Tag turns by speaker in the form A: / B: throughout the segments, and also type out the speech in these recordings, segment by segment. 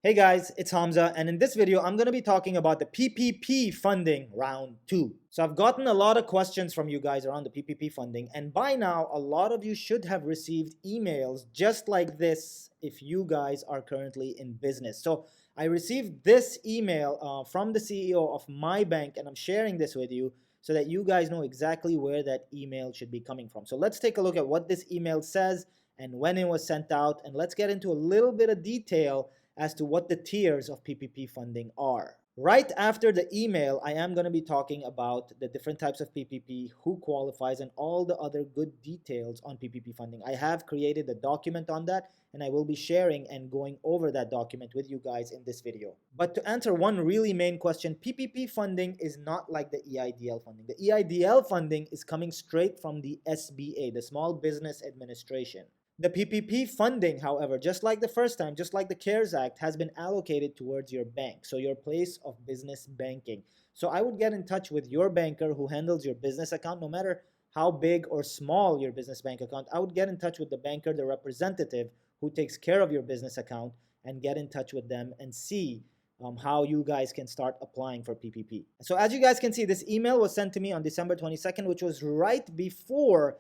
A: Hey guys, it's Hamza, and in this video, I'm going to be talking about the PPP funding round 2. So I've gotten a lot of questions from you guys around the PPP funding, and by now, a lot of you should have received emails just like this if you guys are currently in business. So I received this email from the CEO of my bank, and I'm sharing this with you so that you guys know exactly where that email should be coming from. So let's take a look at what this email says and when it was sent out, and let's get into a little bit of detail as to what the tiers of PPP funding are. Right after the email, I am going to be talking about the different types of PPP, who qualifies, and all the other good details on PPP funding. I have created a document on that, and I will be sharing and going over that document with you guys in this video. But to answer one really main question, PPP funding is not like the EIDL funding. The EIDL funding is coming straight from the SBA, the Small Business Administration. The PPP funding, however, just like the first time, just like the CARES Act, has been allocated towards your bank, so your place of business banking. So I would get in touch with your banker who handles your business account, no matter how big or small your business bank account. I would get in touch with the banker, the representative who takes care of your business account, and get in touch with them and see how you guys can start applying for PPP. So as you guys can see, this email was sent to me on December 22nd, which was right before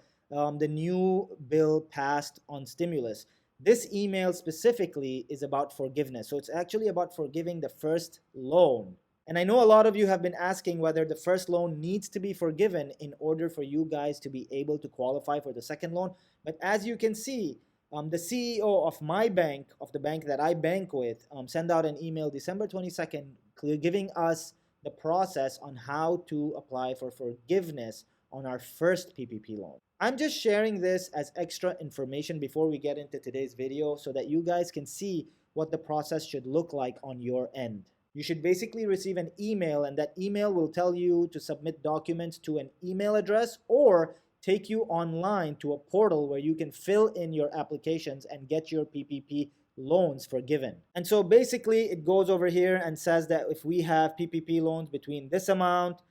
A: the new bill passed on stimulus. This email specifically is about forgiveness. So it's actually about forgiving the first loan. And I know a lot of you have been asking whether the first loan needs to be forgiven in order for you guys to be able to qualify for the second loan. But as you can see, the CEO of my bank, of the bank that I bank with, sent out an email December 22nd giving us the process on how to apply for forgiveness on our first PPP loan. I'm just sharing this as extra information before we get into today's video so that you guys can see what the process should look like on your end. You should basically receive an email, and that email will tell you to submit documents to an email address or take you online to a portal where you can fill in your applications and get your PPP loans forgiven. And so basically it goes over here and says that if we have PPP loans between this amount,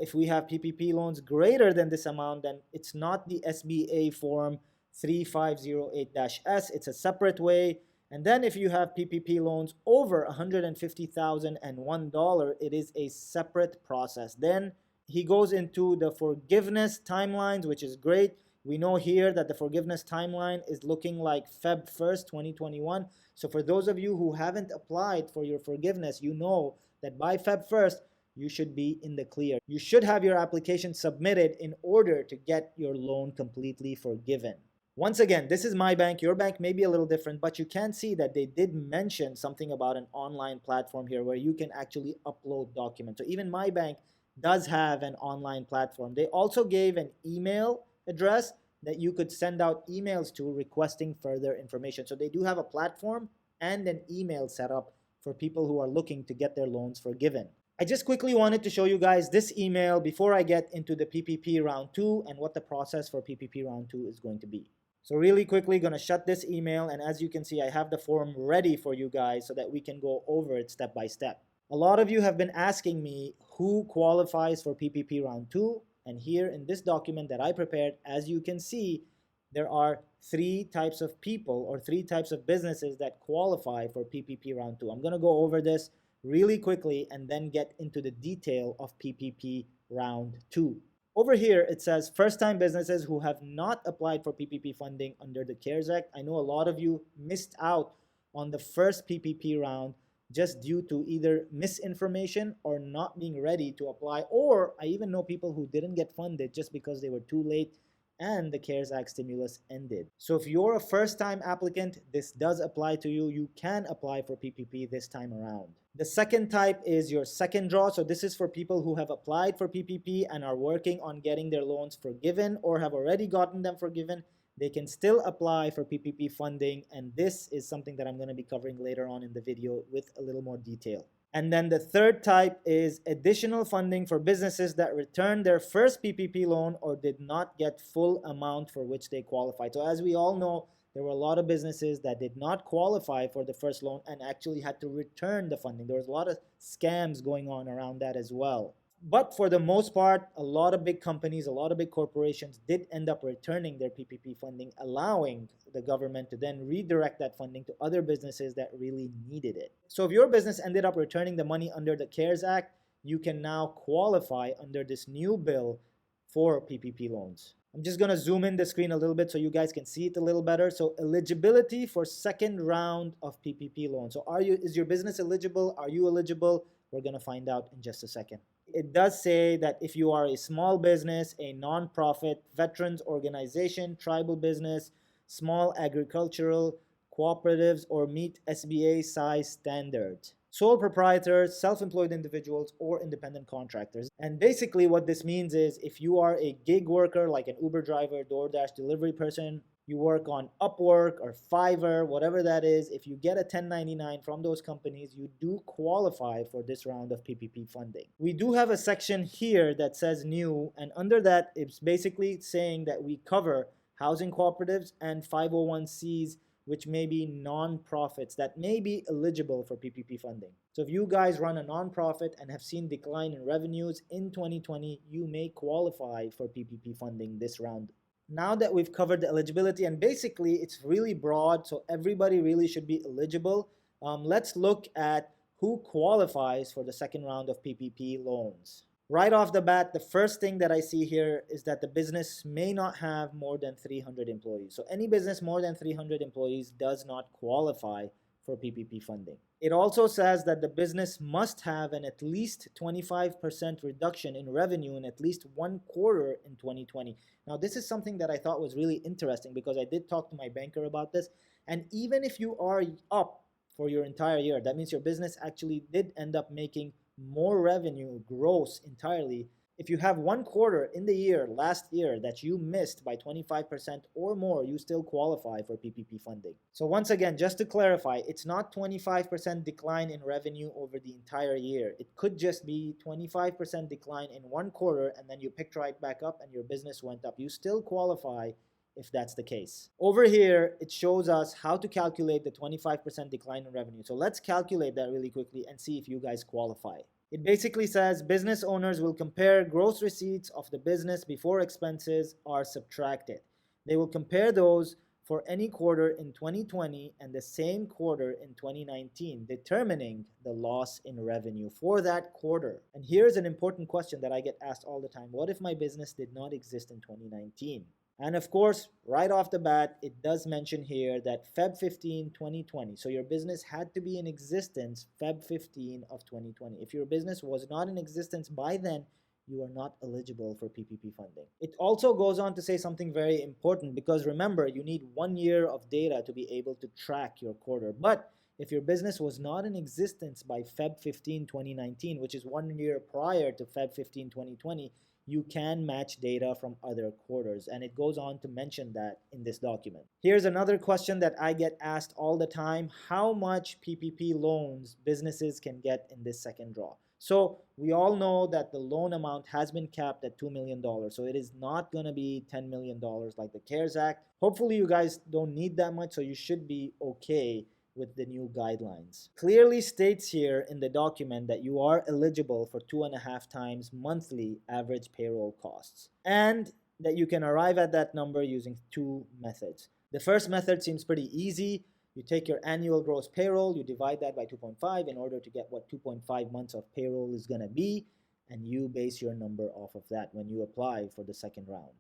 A: if we have PPP loans greater than this amount, then it's not the SBA form 3508-S, it's a separate way. And then if you have PPP loans over $150,001, it is a separate process. Then he goes into the forgiveness timelines, which is great. We know here that the forgiveness timeline is looking like Feb 1st, 2021. So for those of you who haven't applied for your forgiveness, you know that by Feb 1st, you should be in the clear. You should have your application submitted in order to get your loan completely forgiven. Once again, this is my bank. Your bank may be a little different, but you can see that they did mention something about an online platform here where you can actually upload documents. So even my bank does have an online platform. They also gave an email address that you could send out emails to requesting further information. So they do have a platform and an email set up for people who are looking to get their loans forgiven. I just quickly wanted to show you guys this email before I get into the PPP round 2 and what the process for PPP round 2 is going to be. So really quickly, going to shut this email, and as you can see, I have the form ready for you guys so that we can go over it step by step. A lot of you have been asking me who qualifies for PPP round 2, and here in this document that I prepared, as you can see, there are 3 types of people or 3 types of businesses that qualify for PPP round 2. I'm going to go over this really quickly and then get into the detail of PPP round 2. Over here, it says first-time businesses who have not applied for PPP funding under the CARES Act. I know a lot of you missed out on the first PPP round just due to either misinformation or not being ready to apply, or I even know people who didn't get funded just because they were too late and the CARES Act stimulus ended. So if you're a first-time applicant, this does apply to you. You can apply for PPP this time around. The second type is your second draw. So this is for people who have applied for PPP and are working on getting their loans forgiven or have already gotten them forgiven. They can still apply for PPP funding, and this is something that I'm going to be covering later on in the video with a little more detail. And then the third type is additional funding for businesses that returned their first PPP loan or did not get full amount for which they qualified. So as we all know, there were a lot of businesses that did not qualify for the first loan and actually had to return the funding. There was a lot of scams going on around that as well. But for the most part, a lot of big companies, a lot of big corporations did end up returning their PPP funding, allowing the government to then redirect that funding to other businesses that really needed it. So if your business ended up returning the money under the CARES Act, you can now qualify under this new bill for PPP loans. I'm just going to zoom in the screen a little bit so you guys can see it a little better. So eligibility for second round of PPP loans. So is your business eligible? Are you eligible? We're going to find out in just a second. It does say that if you are a small business, a nonprofit, veterans organization, tribal business, small agricultural cooperatives, or meet SBA size standards. Sole proprietors, self-employed individuals, or independent contractors. And basically what this means is if you are a gig worker like an Uber driver, DoorDash delivery person, you work on Upwork or Fiverr, whatever that is, if you get a 1099 from those companies, you do qualify for this round of PPP funding. We do have a section here that says new, and under that, it's basically saying that we cover housing cooperatives and 501Cs, which may be non-profits that may be eligible for PPP funding. So if you guys run a non-profit and have seen decline in revenues in 2020, you may qualify for PPP funding this round. Now that we've covered the eligibility, and basically it's really broad, so everybody really should be eligible, let's look at who qualifies for the second round of PPP loans. Right off the bat, the first thing that I see here is that the business may not have more than 300 employees. So any business more than 300 employees does not qualify for PPP funding. It also says that the business must have an at least 25% reduction in revenue in at least one quarter in 2020. Now, this is something that I thought was really interesting because I did talk to my banker about this. And even if you are up for your entire year, that means your business actually did end up making more revenue gross entirely. If you have one quarter in the year last year that you missed by 25% or more, you still qualify for PPP funding. So once again, just to clarify, it's not 25% decline in revenue over the entire year. It could just be 25% decline in one quarter and then you picked right back up and your business went up. You still qualify if that's the case. Over here, it shows us how to calculate the 25% decline in revenue. So let's calculate that really quickly and see if you guys qualify. It basically says business owners will compare gross receipts of the business before expenses are subtracted. They will compare those for any quarter in 2020 and the same quarter in 2019, determining the loss in revenue for that quarter. And here's an important question that I get asked all the time. What if my business did not exist in 2019? And of course, right off the bat, it does mention here that Feb 15, 2020. So your business had to be in existence Feb 15 of 2020. If your business was not in existence by then, you are not eligible for PPP funding. It also goes on to say something very important because remember, you need 1 year of data to be able to track your quarter. But if your business was not in existence by Feb 15, 2019, which is 1 year prior to Feb 15, 2020, you can match data from other quarters, and it goes on to mention that in this document. Here's another question that I get asked all the time: how much PPP loans businesses can get in this second draw? So we all know that the loan amount has been capped at $2 million. So it is not going to be $10 million like the CARES Act. Hopefully you guys don't need that much, so you should be okay with the new guidelines. Clearly states here in the document that you are eligible for 2.5 times monthly average payroll costs, and that you can arrive at that number using two methods. The first method seems pretty easy. You take your annual gross payroll, you divide that by 2.5 in order to get what 2.5 months of payroll is going to be, and you base your number off of that when you apply for the second round.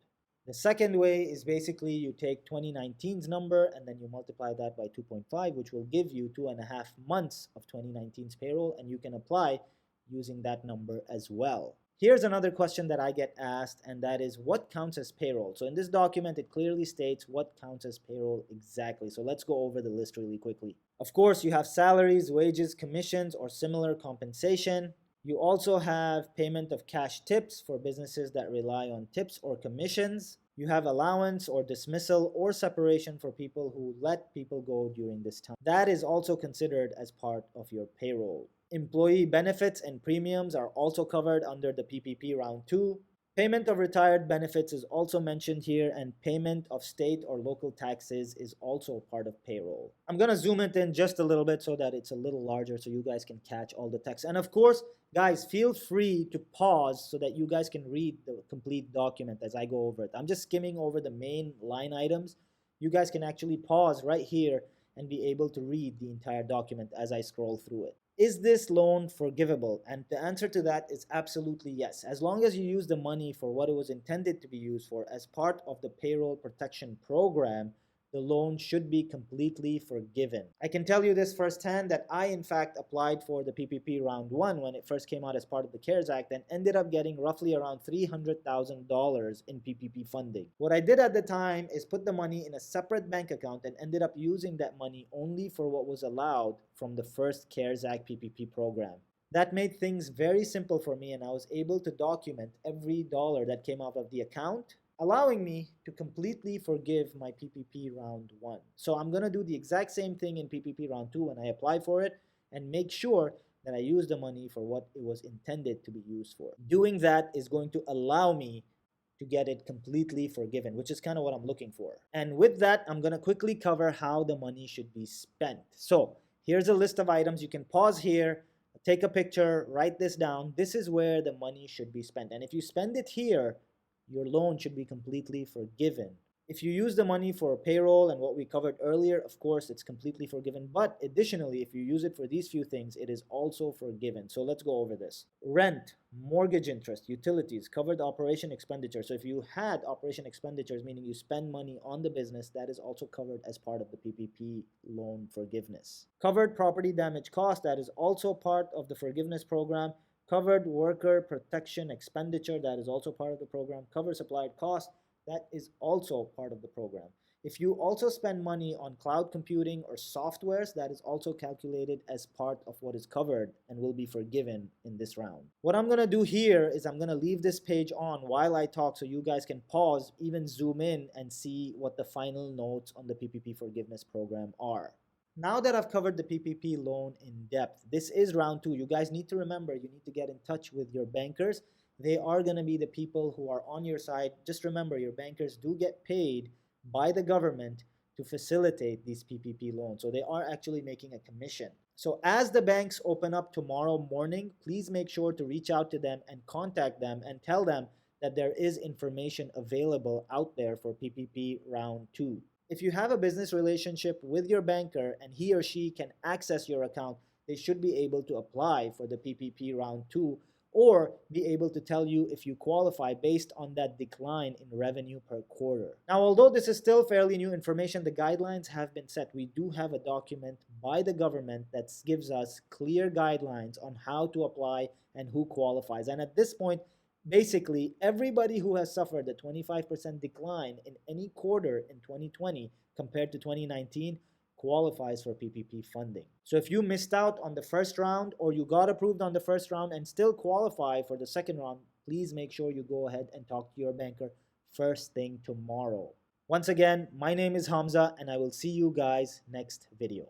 A: The second way is basically you take 2019's number and then you multiply that by 2.5, which will give you 2.5 months of 2019's payroll, and you can apply using that number as well. Here's another question that I get asked, and that is what counts as payroll? So in this document, it clearly states what counts as payroll exactly. So let's go over the list really quickly. Of course, you have salaries, wages, commissions, or similar compensation. You also have payment of cash tips for businesses that rely on tips or commissions. You have allowance or dismissal or separation for people who let people go during this time. That is also considered as part of your payroll. Employee benefits and premiums are also covered under the PPP Round 2. Payment of retired benefits is also mentioned here, and payment of state or local taxes is also part of payroll. I'm going to zoom it in just a little bit so that it's a little larger so you guys can catch all the text. And of course, guys, feel free to pause so that you guys can read the complete document as I go over it. I'm just skimming over the main line items. You guys can actually pause right here and be able to read the entire document as I scroll through it. Is this loan forgivable? And the answer to that is absolutely yes. As long as you use the money for what it was intended to be used for as part of the payroll protection program, the loan should be completely forgiven. I can tell you this firsthand that I in fact applied for the PPP round 1 when it first came out as part of the CARES Act and ended up getting roughly around $300,000 in PPP funding. What I did at the time is put the money in a separate bank account and ended up using that money only for what was allowed from the first CARES Act PPP program. That made things very simple for me, and I was able to document every dollar that came out of the account, allowing me to completely forgive my PPP round 1. So I'm going to do the exact same thing in PPP round 2 when I apply for it and make sure that I use the money for what it was intended to be used for. Doing that is going to allow me to get it completely forgiven, which is kind of what I'm looking for. And with that, I'm going to quickly cover how the money should be spent. So here's a list of items. You can pause here, take a picture, write this down. This is where the money should be spent. And if you spend it here, your loan should be completely forgiven. If you use the money for payroll and what we covered earlier, of course, it's completely forgiven. But additionally, if you use it for these few things, it is also forgiven. So let's go over this. Rent, mortgage interest, utilities, covered operation expenditure. So if you had operation expenditures, meaning you spend money on the business, that is also covered as part of the PPP loan forgiveness. Covered property damage cost, that is also part of the forgiveness program. Covered worker protection expenditure, that is also part of the program. Covered supplied cost, that is also part of the program. If you also spend money on cloud computing or softwares, that is also calculated as part of what is covered and will be forgiven in this round. What I'm going to do here is I'm going to leave this page on while I talk so you guys can pause, even zoom in and see what the final notes on the PPP forgiveness program are. Now that I've covered the PPP loan in depth, this is round 2. You guys need to remember, you need to get in touch with your bankers. They are going to be the people who are on your side. Just remember, your bankers do get paid by the government to facilitate these PPP loans. So they are actually making a commission. So as the banks open up tomorrow morning, please make sure to reach out to them and contact them and tell them that there is information available out there for PPP round 2. If you have a business relationship with your banker and he or she can access your account, they should be able to apply for the PPP round 2 or be able to tell you if you qualify based on that decline in revenue per quarter. Now, although this is still fairly new information, the guidelines have been set. We do have a document by the government that gives us clear guidelines on how to apply and who qualifies. And at this point, basically, everybody who has suffered a 25% decline in any quarter in 2020 compared to 2019 qualifies for PPP funding. So if you missed out on the first round or you got approved on the first round and still qualify for the second round, please make sure you go ahead and talk to your banker first thing tomorrow. Once again, my name is Hamza and I will see you guys next video.